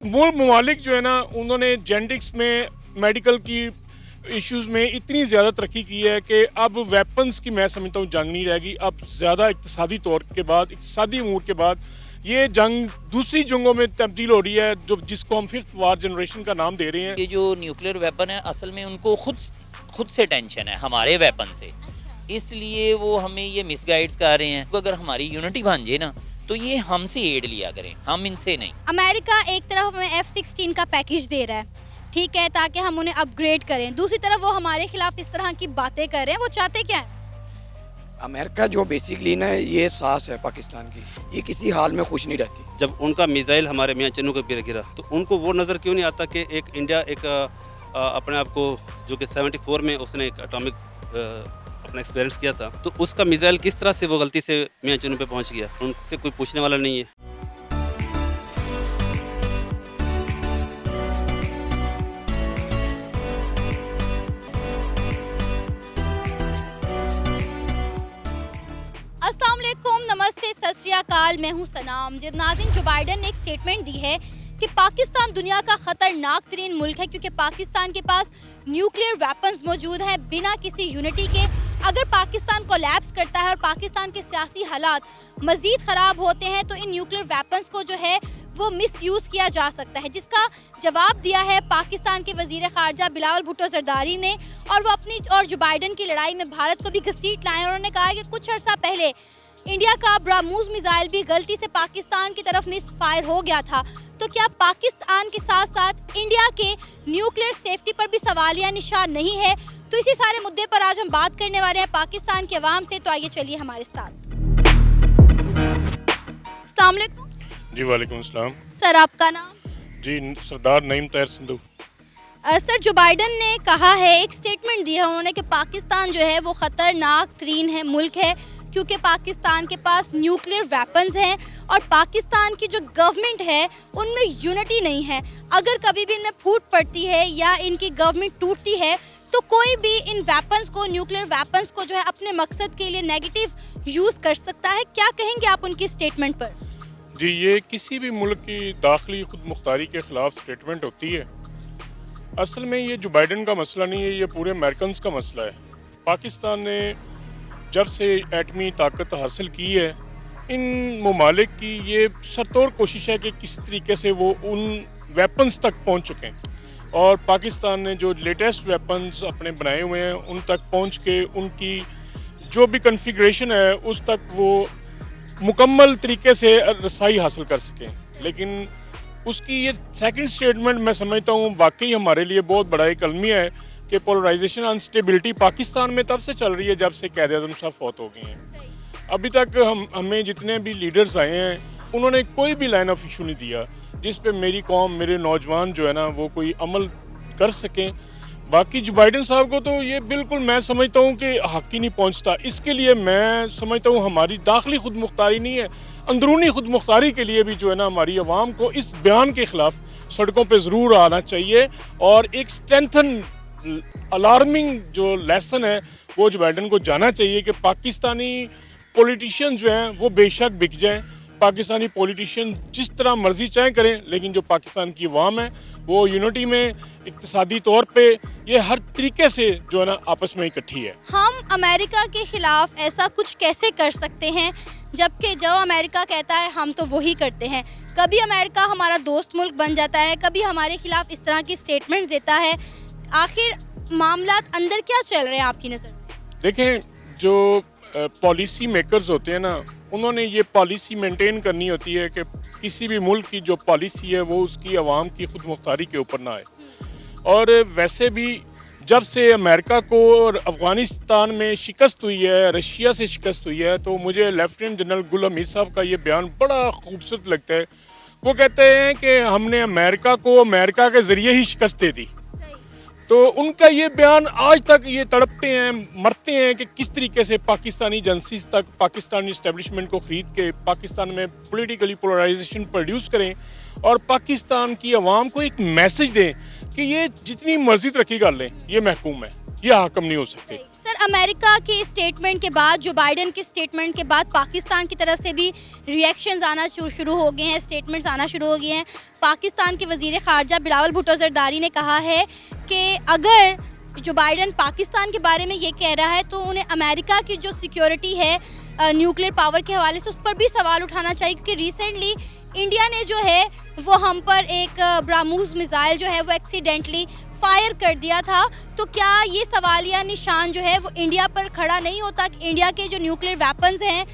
وہ ممالک جو ہے نا انہوں نے جینٹکس میں میڈیکل کی ایشوز میں اتنی زیادہ ترقی کی ہے کہ اب ویپنز کی میں سمجھتا ہوں جنگ نہیں رہ گئی. اب زیادہ اقتصادی طور کے بعد, اقتصادی امور کے بعد یہ جنگ دوسری جنگوں میں تبدیل ہو رہی ہے, جس کو ہم ففتھ وار جنریشن کا نام دے رہے ہیں. یہ جو نیوکلیر ویپن ہے اصل میں ان کو خود سے ٹینشن ہے ہمارے ویپن سے, اس لیے وہ ہمیں یہ مس گائیڈز کر رہے ہیں. اگر ہماری یونٹی بن جائے نا تو یہ ہم سے ایڈ لیا کریں, ہم ان سے نہیں. امریکہ ایک طرف ہمیں F-16 کا پیکیج دے رہا ہے, ٹھیک ہے, تاکہ ہم انہیں اپ گریڈ کریں. دوسری طرف وہ ہمارے خلاف اس طرح کی باتیں کر رہے ہیں. وہ چاہتے کیا ہیں؟ امریکہ جو بیسکلی نا یہ ساس ہے پاکستان کی, یہ کسی حال میں خوش نہیں رہتی. جب ان کا میزائل ہمارے میاں چنو کے پیر گرا تو ان کو وہ نظر کیوں نہیں آتا کہ ایک انڈیا ایک اپنے آپ کو جو کہ 74 میں اس نے ایک اٹامک اپنا ایکسپیرینس کیا تھا, تو اس کا میزائل کس طرح سے وہ غلطی سے میاں چنو پہ پہنچ گیا, ان سے کوئی پوچھنے والا نہیں ہے. السلام علیکم, نمستے, ست شری اکال, میں ہوں سنام. جب ناظرین جو بائیڈن نے ایک سٹیٹمنٹ دی ہے کہ پاکستان دنیا کا خطرناک ترین ملک ہے کیونکہ پاکستان کے پاس نیوکلیر ویپنز موجود ہیں بنا کسی یونٹی کے. اگر پاکستان کولیپس کرتا ہے اور پاکستان کے سیاسی حالات مزید خراب ہوتے ہیں تو ان نیوکلیر ویپنز کو جو ہے وہ مس یوز کیا جا سکتا ہے, جس کا جواب دیا ہے پاکستان کے وزیر خارجہ بلاول بھٹو زرداری نے. اور وہ اپنی اور جو بائیڈن کی لڑائی میں بھارت کو بھی گھسیٹ لائے. انہوں نے کہا کہ کچھ عرصہ پہلے انڈیا کا براموز میزائل بھی غلطی سے پاکستان کی طرف مس فائر ہو گیا تھا. تو کیا پاکستان کے ساتھ ساتھ انڈیا کے نیوکلیر سیفٹی پر بھی سوالیہ نشان نہیں ہے؟ تو اسی سارے مدعے پر آج ہم بات کرنے والے ہیں پاکستان کے عوام سے. تو آئیے چلیے ہمارے ساتھ. السلام علیکم. جی وعلیکم السلام. سر آپ کا نام؟ جی سردار نعیم طاہر سندھو. سر جو بائیڈن نے کہا ہے, ایک سٹیٹمنٹ دی ہے انہوں نے کہ پاکستان جو ہے وہ خطرناک ترین ہے ملک ہے کیونکہ پاکستان کے پاس نیوکلیر ویپنز ہیں اور پاکستان کی جو گورنمنٹ ہے ان میں یونٹی نہیں ہے. اگر کبھی بھی ان میں پھوٹ پڑتی ہے یا ان کی گورنمنٹ ٹوٹتی ہے تو کوئی بھی ان ویپنز کو, نیوکلیر ویپنز کو جو ہے اپنے مقصد کے لیے نیگیٹو یوز کر سکتا ہے. کیا کہیں گے آپ ان کی سٹیٹمنٹ پر؟ جی یہ کسی بھی ملک کی داخلی خود مختاری کے خلاف سٹیٹمنٹ ہوتی ہے. اصل میں یہ جو بائیڈن کا مسئلہ نہیں ہے, یہ پورے امریکنز کا مسئلہ ہے. پاکستان نے جب سے ایٹمی طاقت حاصل کی ہے, ان ممالک کی یہ سرتوڑ کوشش ہے کہ کس طریقے سے وہ ان ویپنز تک پہنچ چکیں, اور پاکستان نے جو لیٹسٹ ویپنز اپنے بنائے ہوئے ہیں ان تک پہنچ کے ان کی جو بھی کنفیگریشن ہے اس تک وہ مکمل طریقے سے رسائی حاصل کر سکیں. لیکن اس کی یہ سیکنڈ سٹیٹمنٹ میں سمجھتا ہوں واقعی ہمارے لیے بہت بڑا ایک المیہ ہے کہ پولرائزیشن انسٹیبلٹی پاکستان میں تب سے چل رہی ہے جب سے قائد اعظم صاحب فوت ہو گئے ہیں. ابھی تک ہمیں جتنے بھی لیڈرز آئے ہیں انہوں نے کوئی بھی لائن آف ایشو نہیں دیا جس پہ میری قوم, میرے نوجوان جو ہے نا وہ کوئی عمل کر سکیں. باقی جو بائیڈن صاحب کو تو یہ بالکل میں سمجھتا ہوں کہ حق ہی نہیں پہنچتا. اس کے لیے میں سمجھتا ہوں ہماری داخلی خود مختاری نہیں ہے, اندرونی خود مختاری کے لیے بھی جو ہے نا ہماری عوام کو اس بیان کے خلاف سڑکوں پہ ضرور آنا چاہیے. اور ایک اسٹرینتھن الارمنگ جو لیسن ہے وہ جو بائیڈن کو جانا چاہیے کہ پاکستانی پولیٹیشین جو ہیں وہ بے شک بک جائیں. پاکستانی پولیٹیشین جس طرح مرضی چاہیں کریں, لیکن جو پاکستان کی عوام ہے وہ یونٹی میں, اقتصادی طور پہ, یہ ہر طریقے سے جو ہے نا آپس میں اکٹھی ہے. ہم امریکہ کے خلاف ایسا کچھ کیسے کر سکتے ہیں جبکہ جو امریکہ کہتا ہے ہم تو وہی کرتے ہیں؟ کبھی امریکہ ہمارا دوست ملک بن جاتا ہے, کبھی ہمارے خلاف اس طرح کی سٹیٹمنٹ دیتا ہے. آخر معاملات اندر کیا چل رہے ہیں آپ کی نظر میں؟ دیکھیں جو پالیسی میکرز ہوتے ہیں نا انہوں نے یہ پالیسی مینٹین کرنی ہوتی ہے کہ کسی بھی ملک کی جو پالیسی ہے وہ اس کی عوام کی خود مختاری کے اوپر نہ آئے. اور ویسے بھی جب سے امریکہ کو اور افغانستان میں شکست ہوئی ہے, رشیا سے شکست ہوئی ہے, تو مجھے لیفٹیننٹ جنرل گل حمید صاحب کا یہ بیان بڑا خوبصورت لگتا ہے. وہ کہتے ہیں کہ ہم نے امریکہ کو امریکہ کے ذریعے ہی شکست دے دی. تو ان کا یہ بیان آج تک یہ تڑپتے ہیں, مرتے ہیں کہ کس طریقے سے پاکستانی ایجنسیز تک پاکستانی اسٹیبلشمنٹ کو خرید کے پاکستان میں پولیٹیکلی پولرائزیشن پروڈیوس کریں اور پاکستان کی عوام کو ایک میسج دیں کہ یہ جتنی مرضی ترقی کر لیں یہ محکوم ہے, یہ حاکم نہیں ہو سکتے. سر سر امریکہ کے اسٹیٹمنٹ کے بعد جو بائیڈن کے اسٹیٹمنٹ کے بعد پاکستان کی طرف سے بھی ریئیکشنز آنا شروع ہو گئے ہیں, اسٹیٹمنٹس آنا شروع ہو گئے ہیں. پاکستان کے وزیر خارجہ بلاول بھٹو زرداری نے کہا ہے کہ اگر جو بائیڈن پاکستان کے بارے میں یہ کہہ رہا ہے تو انہیں امریکہ کی جو سیکیورٹی ہے نیوکلیئر پاور کے حوالے سے اس پر بھی سوال اٹھانا چاہیے, کیونکہ ریسنٹلی انڈیا نے جو ہے وہ ہم پر ایک براموز میزائل جو ہے وہ ایکسیڈنٹلی فائر کر دیا تھا. تو کیا یہ سوالیہ نشان جو ہے وہ انڈیا پر کھڑا نہیں ہوتا کہ انڈیا کے جو نیوکلیئر ویپنز ہیں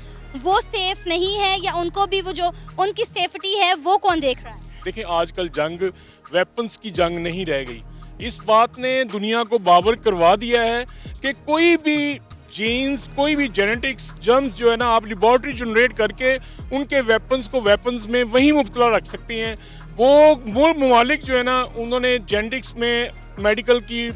وہ سیف نہیں ہے, یا ان کو بھی وہ جو ان کی سیفٹی ہے وہ کون دیکھ رہا ہے؟ دیکھیں آج کل جنگ ویپنز کی جنگ نہیں رہ گئی. اس بات نے دنیا کو باور کروا دیا ہے کہ کوئی بھی جینز, کوئی بھی جینیٹکس جرمز جو ہے نا آپ لیبارٹری جنریٹ کر کے ان کے ویپنز کو ویپنز میں وہی مبتلا رکھ سکتے ہیں. وہ ممالک جو ہے نا انہوں نے جینیٹکس میں میڈیکل کی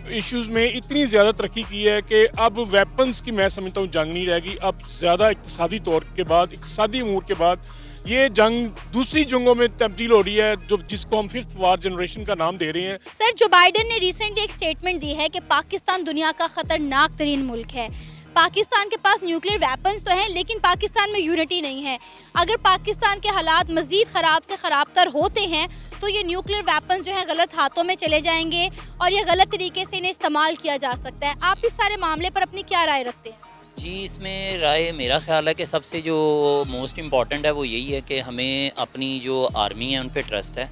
ایشوز میں اتنی زیادہ ترقی کی ہے کہ اب ویپنز کی میں سمجھتا ہوں جنگ نہیں رہے گی. اب زیادہ اقتصادی طور کے بعد, اقتصادی امور کے بعد یہ جنگ دوسری جنگوں میں تبدیل ہو رہی ہے جس کو ہم 5th وار جنریشن کا نام دے رہے ہیں. سر جو بائیڈن نے ریسنٹلی ایک اسٹیٹمنٹ دی ہے کہ پاکستان دنیا کا خطرناک ترین ملک ہے. پاکستان کے پاس نیوکلیئر ویپنز تو ہیں لیکن پاکستان میں یونٹی نہیں ہے. اگر پاکستان کے حالات مزید خراب سے خراب تر ہوتے ہیں تو یہ نیوکلیئر ویپنز جو ہیں غلط ہاتھوں میں چلے جائیں گے اور یہ غلط طریقے سے انہیں استعمال کیا جا سکتا ہے. آپ اس سارے معاملے پر اپنی کیا رائے رکھتے ہیں؟ جی اس میں رائے میرا خیال ہے کہ سب سے جو موسٹ امپورٹنٹ ہے وہ یہی ہے کہ ہمیں اپنی جو آرمی ہے ان پہ ٹرسٹ ہے,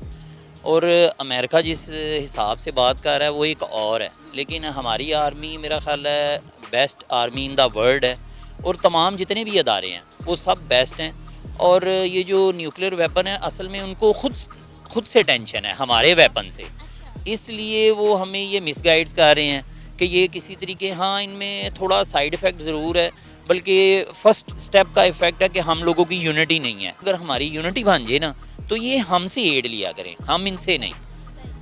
اور امریکہ جس حساب سے بات کر رہا ہے وہ ایک اور ہے, لیکن ہماری آرمی میرا خیال ہے best army in the world ہے, اور تمام جتنے بھی ادارے ہیں وہ سب بیسٹ ہیں. اور یہ جو نیوکلیئر ویپن ہے اصل میں ان کو خود سے ٹینشن ہے ہمارے ویپن سے, اس لیے وہ ہمیں یہ مس گائیڈز کر رہے ہیں کہ یہ کسی طریقے, ہاں ان میں تھوڑا سائیڈ ایفیکٹ ضرور ہے, بلکہ فرسٹ سٹیپ کا ایفیکٹ ہے کہ ہم لوگوں کی یونٹی نہیں ہے. اگر ہماری یونٹی بن جائے نا تو یہ ہم سے ایڈ لیا کریں, ہم ان سے نہیں.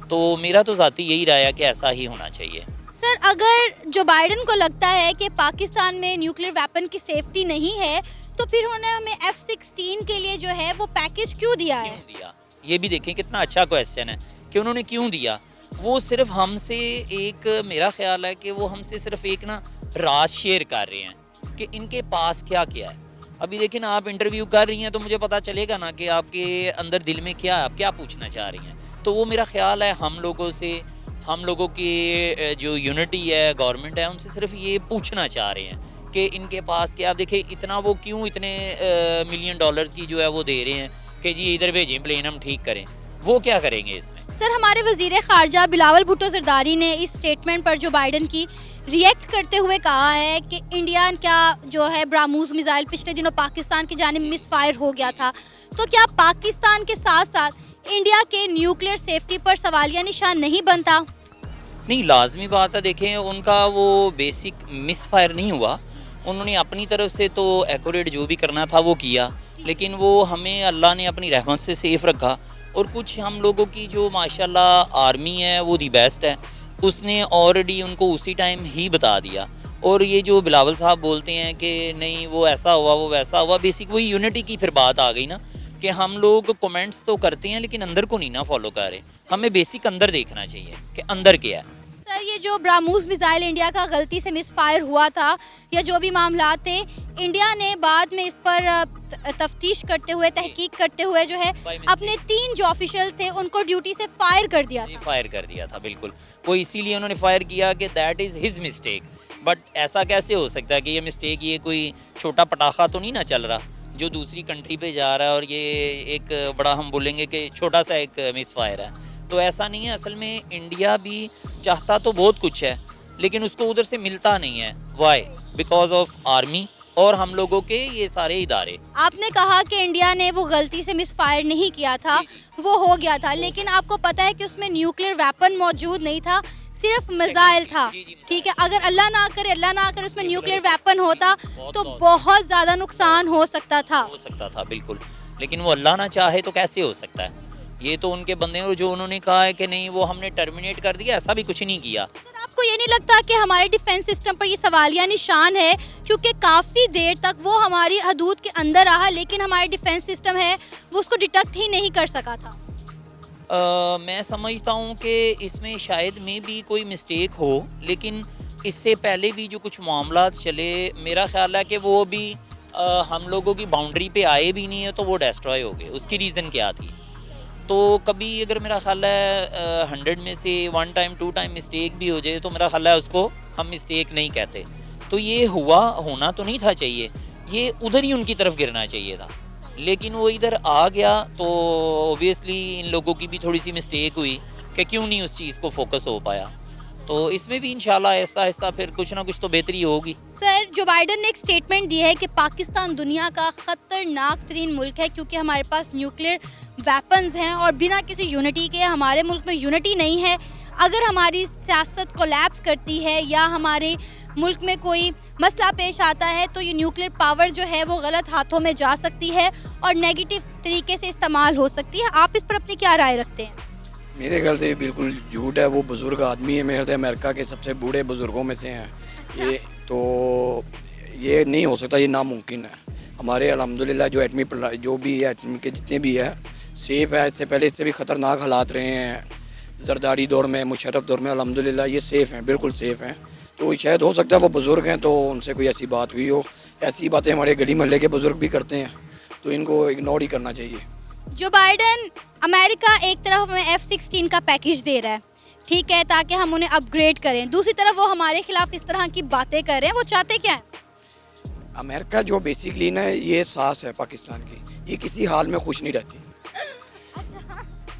تو میرا تو ذاتی یہی رائے ہے کہ ایسا ہی ہونا چاہیے. سر اگر جو بائیڈن کو لگتا ہے کہ پاکستان میں نیوکلیئر ویپن کی سیفٹی نہیں ہے تو پھر انہوں نے ہمیں F-16 کے لیے جو ہے وہ پیکیج کیوں دیا ہے؟ یہ بھی دیکھیں کتنا اچھا کویسچن ہے کہ انہوں نے کیوں دیا. وہ صرف ہم سے ایک, میرا خیال ہے کہ وہ ہم سے صرف ایک نا راز شیئر کر رہے ہیں کہ ان کے پاس کیا کیا ہے. ابھی دیکھیں نا آپ انٹرویو کر رہی ہیں تو مجھے پتہ چلے گا نا کہ آپ کے اندر دل میں کیا ہے, آپ کیا پوچھنا چاہ رہی ہیں. تو وہ میرا خیال ہے ہم لوگوں سے, ہم لوگوں کی جو یونٹی ہے گورنمنٹ ہے ان سے صرف یہ پوچھنا چاہ رہے ہیں کہ ان کے پاس کیا. آپ دیکھیں اتنا وہ کیوں اتنے $ملین کی جو ہے وہ دے رہے ہیں کہ جی ادھر بھیجیں پلین ہم ٹھیک کریں, وہ کیا کریں گے اس میں. سر ہمارے وزیر خارجہ بلاول بھٹو زرداری نے اس اسٹیٹمنٹ پر جو بائیڈن کی ریئیکٹ کرتے ہوئے کہا ہے کہ انڈیا کا جو ہے براموز میزائل پچھلے دنوں پاکستان کی جانب مس فائر ہو گیا تھا, تو کیا پاکستان کے ساتھ ساتھ انڈیا کے نیوکلیئر سیفٹی پر سوالیہ نشان نہیں بنتا؟ نہیں, لازمی بات ہے. دیکھیں ان کا وہ بیسک مس فائر نہیں ہوا, انہوں نے اپنی طرف سے تو ایکوریٹ جو بھی کرنا تھا وہ کیا, لیکن وہ ہمیں اللہ نے اپنی رحمت سے سیف رکھا. اور کچھ ہم لوگوں کی جو ماشاءاللہ آرمی ہے وہ دی بیسٹ ہے, اس نے آلریڈی ان کو اسی ٹائم ہی بتا دیا. اور یہ جو بلاول صاحب بولتے ہیں کہ نہیں وہ ایسا ہوا وہ ویسا ہوا, بیسک وہی یونٹی کی پھر بات آ گئی نا کہ ہم لوگ کمنٹس تو کرتے ہیں لیکن اندر کو نہیں نا فالو کر رہے. ہمیں بیسک اندر دیکھنا چاہیے کہ اندر کیا ہے. سر یہ جو براموز میزائل انڈیا کا غلطی سے مس فائر ہوا تھا یا جو بھی معاملات تھے, انڈیا نے بعد میں اس پر تفتیش کرتے ہوئے, تحقیق کرتے ہوئے جو ہے اپنے 3 جو آفیشلز تھے ان کو ڈیوٹی سے فائر کر دیا تھا. فائر کر دیا تھا بالکل, وہ اسی لیے انہوں نے فائر کیا کہ that is his mistake. But ایسا کیسے ہو سکتا ہے کہ یہ مسٹیک, یہ کوئی چھوٹا پٹاخہ تو نہیں نا چل رہا جو دوسری کنٹری پہ جا رہا ہے اور یہ ایک بڑا ہم بولیں گے کہ چھوٹا سا ایک مس فائر ہے. تو ایسا نہیں ہے. اصل میں انڈیا بھی چاہتا تو بہت کچھ ہے لیکن اس کو ادھر سے ملتا نہیں ہے. وائی؟ بیکاز آف آرمی اور ہم لوگوں کے یہ سارے ادارے. آپ نے کہا کہ انڈیا نے وہ غلطی سے مس فائر نہیں کیا تھا, وہ ہو گیا تھا, لیکن آپ کو پتہ ہے کہ اس میں نیوکلیئر ویپن موجود نہیں تھا, صرف میزائل تھا. ٹھیک ہے, اگر اللہ نہ کرے اس میں نیوکلیئر ویپن ہوتا تو بہت زیادہ نقصان ہو سکتا تھا. بالکل, لیکن وہ اللہ نہ چاہے تو کیسے ہو سکتا ہے. یہ تو ان کے بندے ہیں جو انہوں نے کہا ہے کہ نہیں وہ ہم نے ٹرمینیٹ کر دیا, ایسا بھی کچھ نہیں کیا. آپ کو یہ نہیں لگتا کہ ہمارے ڈیفنس سسٹم پر یہ سوالیہ نشان ہے, کیونکہ کافی دیر تک وہ ہماری حدود کے اندر رہا لیکن ہمارے ڈیفنس سسٹم ہے وہ اس کو ڈیٹیکٹ ہی نہیں کر سکا تھا. میں سمجھتا ہوں کہ اس میں شاید میں بھی کوئی مسٹیک ہو, لیکن اس سے پہلے بھی جو کچھ معاملات چلے میرا خیال ہے کہ وہ بھی ہم لوگوں کی باؤنڈری پہ آئے بھی نہیں ہے تو وہ ڈیسٹرائے ہو گئے. اس کی ریزن کیا تھی؟ تو کبھی اگر میرا خیال ہے 100 میں سے 1 ٹائم 2 ٹائم مسٹیک بھی ہو جائے تو میرا خیال ہے اس کو ہم مسٹیک نہیں کہتے. تو یہ ہونا تو نہیں تھا چاہیے, یہ ادھر ہی ان کی طرف گرنا چاہیے تھا, لیکن وہ ادھر آ گیا تو اوبیسلی ان لوگوں کی بھی تھوڑی سی مسٹیک ہوئی کہ کیوں نہیں اس چیز کو فوکس ہو پایا. تو اس میں بھی انشاءاللہ آہستہ آہستہ پھر کچھ نہ کچھ تو بہتری ہوگی. سر, جو بائیڈن نے ایک سٹیٹمنٹ دی ہے کہ پاکستان دنیا کا خطرناک ترین ملک ہے کیونکہ ہمارے پاس نیوکلیئر ویپنز ہیں اور بنا کسی یونٹی کے, ہمارے ملک میں یونٹی نہیں ہے. اگر ہماری سیاست کولیپس کرتی ہے یا ہمارے ملک میں کوئی مسئلہ پیش آتا ہے تو یہ نیوکلیئر پاور جو ہے وہ غلط ہاتھوں میں جا سکتی ہے اور نیگیٹو طریقے سے استعمال ہو سکتی ہے. آپ اس پر اپنی کیا رائے رکھتے ہیں؟ میرے خیال سے یہ بالکل جھوٹ ہے. وہ بزرگ آدمی ہے, میرے خیال سے امریکہ کے سب سے بوڑھے بزرگوں میں سے ہیں. یہ تو یہ نہیں ہو سکتا, یہ ناممکن ہے. ہمارے الحمدللہ جو بھی ہے ایٹم کے جتنے بھی ہے سیف ہے. اس سے پہلے اس سے بھی خطرناک حالات رہے ہیں زرداری دور میں, مشرف دور میں. الحمدللہ یہ سیف ہیں, بالکل سیف ہیں. تو شاید ہو سکتا ہے وہ بزرگ ہیں تو ان سے کوئی ایسی بات ہوئی ہو. ایسی باتیں ہمارے گلی محلے کے بزرگ بھی کرتے ہیں تو ان کو اگنور ہی کرنا چاہیے. جو بائیڈن امریکہ ایک طرف ہمیں F-16 کا پیکیج دے رہا ہے, ٹھیک ہے, تاکہ ہم انہیں اپ گریڈ کریں, دوسری طرف وہ ہمارے خلاف اس طرح کی باتیں کر رہے ہیں. وہ چاہتے کیا ہیں؟ امریکہ جو بیسکلی نا یہ ساس ہے پاکستان کی, یہ کسی حال میں خوش نہیں رہتی.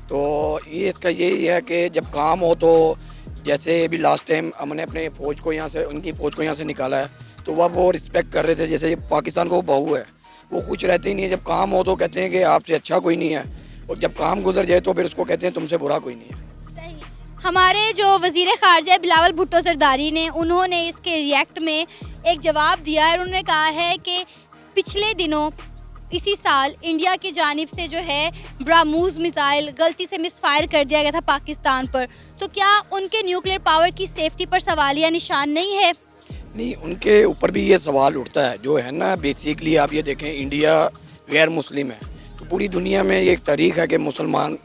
تو یہ اس کا یہی ہے کہ جب کام ہو تو جیسے ابھی لاسٹ ٹائم ہم نے اپنے فوج کو یہاں سے, ان کی فوج کو یہاں سے نکالا ہے تو وہ رسپیکٹ کر رہے تھے جیسے پاکستان کو وہ بہو ہے. وہ خوش رہتے ہی نہیں ہے. جب کام ہو تو کہتے ہیں کہ آپ سے اچھا کوئی نہیں ہے, اور جب کام گزر جائے تو پھر اس کو کہتے ہیں تم سے برا کوئی نہیں ہے. ہمارے جو وزیر خارجہ بلاول بھٹو زرداری نے, انہوں نے اس کے ریئیکٹ میں ایک جواب دیا ہے. انہوں نے کہا ہے کہ پچھلے دنوں اسی سال انڈیا کی جانب سے جو ہے براموز میزائل غلطی سے مس فائر کر دیا گیا تھا پاکستان پر, تو کیا ان کے نیوکلیئر پاور کی سیفٹی پر سوالیہ نشان نہیں ہے؟ نہیں, ان کے اوپر بھی یہ سوال اٹھتا ہے. جو ہے نا بیسکلی آپ یہ دیکھیں انڈیا غیر مسلم ہے تو پوری دنیا میں یہ ایک تاریخ ہے کہ مسلمان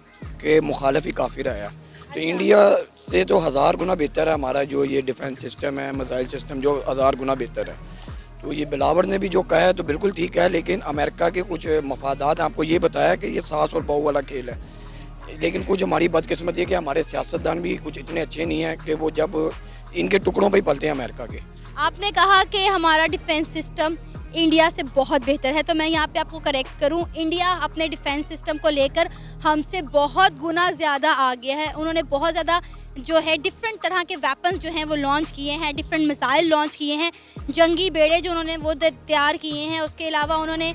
کے مخالف ہی کافر آیا. تو انڈیا سے تو 1000 گنا بہتر ہے ہمارا جو یہ ڈیفنس سسٹم ہے, میزائل سسٹم جو 1000 گنا بہتر ہے. تو یہ بلاور نے بھی جو کہا ہے تو بالکل ٹھیک ہے, لیکن امریکہ کے کچھ مفادات ہیں. آپ کو یہ بتایا کہ یہ ساس اور بہو والا کھیل ہے, لیکن کچھ ہماری بدقسمت یہ کہ ہمارے سیاستدان بھی کچھ اتنے اچھے نہیں ہیں کہ وہ جب ان کے ٹکڑوں پہ ہی پلتے ہیں امریکہ کے. آپ نے کہا کہ ہمارا ڈیفنس سسٹم انڈیا سے بہت بہتر ہے, تو میں یہاں پہ آپ کو کریکٹ کروں, انڈیا اپنے ڈیفنس سسٹم کو لے کر ہم سے بہت گنا زیادہ آگے ہے. انہوں نے بہت زیادہ جو ہے ڈفرینٹ طرح کے ویپنز جو ہیں وہ لانچ کیے ہیں, ڈفرینٹ میزائل لانچ کیے ہیں, جنگی بیڑے جو انہوں نے وہ تیار کیے ہیں. اس کے علاوہ انہوں نے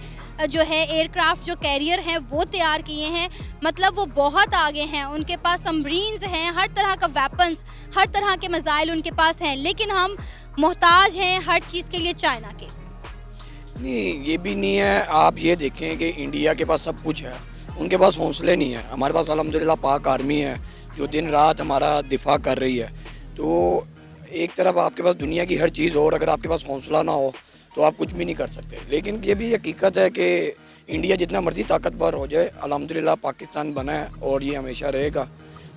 جو ہے ایئر کرافٹ جو کیریئر ہیں وہ تیار کیے ہیں. مطلب وہ بہت آگے ہیں, ان کے پاس سبمرینز ہیں, ہر طرح کا ویپنز, ہر طرح کے میزائل ان کے پاس ہیں, لیکن ہم محتاج ہیں ہر چیز کے لیے چائنا کے. نہیں, یہ بھی نہیں ہے. آپ یہ دیکھیں کہ انڈیا کے پاس سب کچھ ہے, ان کے پاس حوصلے نہیں ہیں. ہمارے پاس الحمدللہ پاک آرمی ہے جو دن رات ہمارا دفاع کر رہی ہے. تو ایک طرف آپ کے پاس دنیا کی ہر چیز ہو اور اگر آپ کے پاس حوصلہ نہ ہو تو آپ کچھ بھی نہیں کر سکتے. لیکن یہ بھی حقیقت ہے کہ انڈیا جتنا مرضی طاقتور ہو جائے, الحمدللہ پاکستان بنا ہے اور یہ ہمیشہ رہے گا.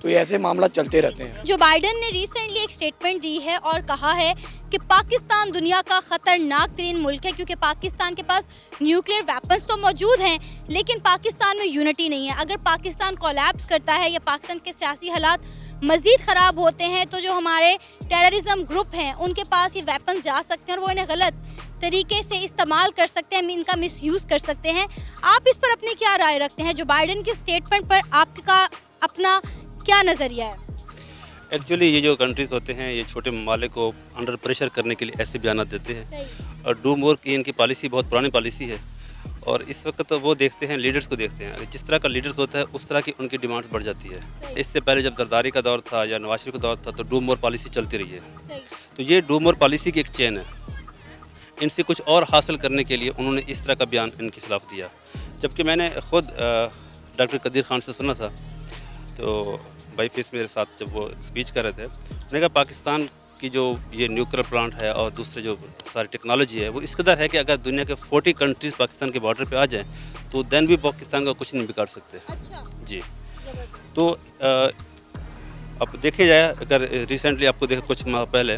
تو یہ ایسے معاملات چلتے رہتے ہیں. جو بائیڈن نے ریسنٹلی ایک سٹیٹمنٹ دی ہے اور کہا ہے کہ پاکستان دنیا کا خطرناک ترین ملک ہے کیونکہ پاکستان کے پاس نیوکلیئر ویپنز تو موجود ہیں لیکن پاکستان میں یونٹی نہیں ہے. اگر پاکستان کولیپس کرتا ہے یا پاکستان کے سیاسی حالات مزید خراب ہوتے ہیں تو جو ہمارے ٹیررزم گروپ ہیں ان کے پاس یہ ویپنز جا سکتے ہیں اور وہ انہیں غلط طریقے سے استعمال کر سکتے ہیں, ان کا مس یوز کر سکتے ہیں. آپ اس پر اپنی کیا رائے رکھتے ہیں؟ جو بائیڈن کی سٹیٹمنٹ پر آپ کا اپنا کیا نظریہ ہے؟ ایکچولی یہ جو کنٹریز ہوتے ہیں یہ چھوٹے ممالک کو انڈر پریشر کرنے کے لیے ایسے بیانات دیتے ہیں, اور ڈو مور کی ان کی پالیسی بہت پرانی پالیسی ہے. اور اس وقت وہ دیکھتے ہیں, لیڈرز کو دیکھتے ہیں, جس طرح کا لیڈرز ہوتا ہے اس طرح کی ان کی ڈیمانڈز بڑھ جاتی ہے. اس سے پہلے جب زرداری کا دور تھا یا نواز شریف کا دور تھا تو ڈو مور پالیسی چلتی رہی ہے. تو یہ ڈو مور پالیسی کی ایک چین ہے. ان سے کچھ اور حاصل کرنے کے لیے انہوں نے اس طرح کا بیان ان کے خلاف دیا. جبکہ میں نے خود ڈاکٹر قدیر خان سے سنا تھا, تو بائی فیس میرے ساتھ جب وہ اسپیچ کر رہے تھے, انہوں نے کہا پاکستان کی جو یہ نیوکلیئر پلانٹ ہے اور دوسرے جو ساری ٹیکنالوجی ہے وہ اس قدر ہے کہ اگر دنیا کے 40 کنٹریز پاکستان کے بارڈر پہ آ جائیں تو دین بھی پاکستان کا کچھ نہیں بگاڑ سکتے. جی, تو اب دیکھے جائے, اگر ریسنٹلی آپ کو دیکھیں کچھ ماہ پہلے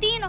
3